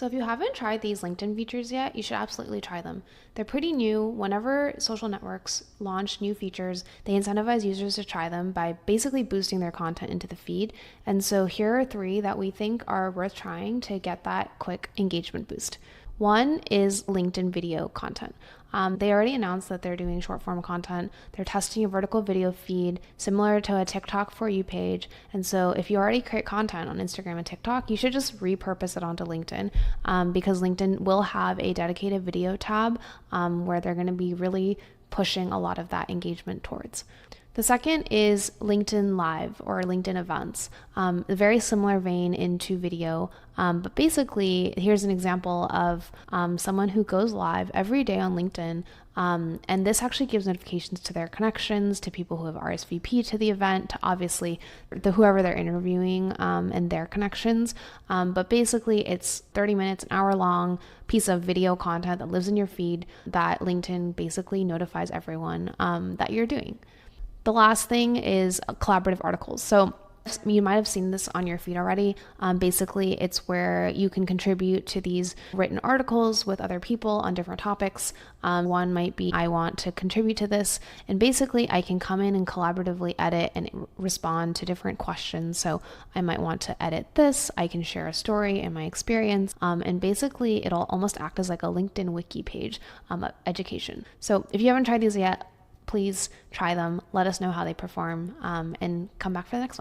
So if you haven't tried these LinkedIn features yet, you should absolutely try them. They're pretty new. Whenever social networks launch new features, they incentivize users to try them by basically boosting their content into the feed. And so here are three that we think are worth trying to get that quick engagement boost. One is LinkedIn video content. They already announced that they're doing short form content. They're testing a vertical video feed similar to a TikTok For You page. And so if you already create content on Instagram and TikTok, you should just repurpose it onto LinkedIn, because LinkedIn will have a dedicated video tab where they're going to be really pushing a lot of that engagement towards. The second is LinkedIn Live or LinkedIn Events, a very similar vein into video. But basically, here's an example of someone who goes live every day on LinkedIn. And this actually gives notifications to their connections, to people who have RSVP to the event, to obviously whoever they're interviewing and their connections. But basically, it's 30 minutes, an hour long piece of video content that lives in your feed that LinkedIn basically notifies everyone that you're doing. The last thing is collaborative articles. So you might have seen this on your feed already. Basically, it's where you can contribute to these written articles with other people on different topics. One might be, I want to contribute to this. And basically, I can come in and collaboratively edit and respond to different questions. So I might want to edit this. I can share a story and my experience. And basically, it'll almost act as like a LinkedIn wiki page of education. So if you haven't tried these yet, please try them. Let us know how they perform and come back for the next one.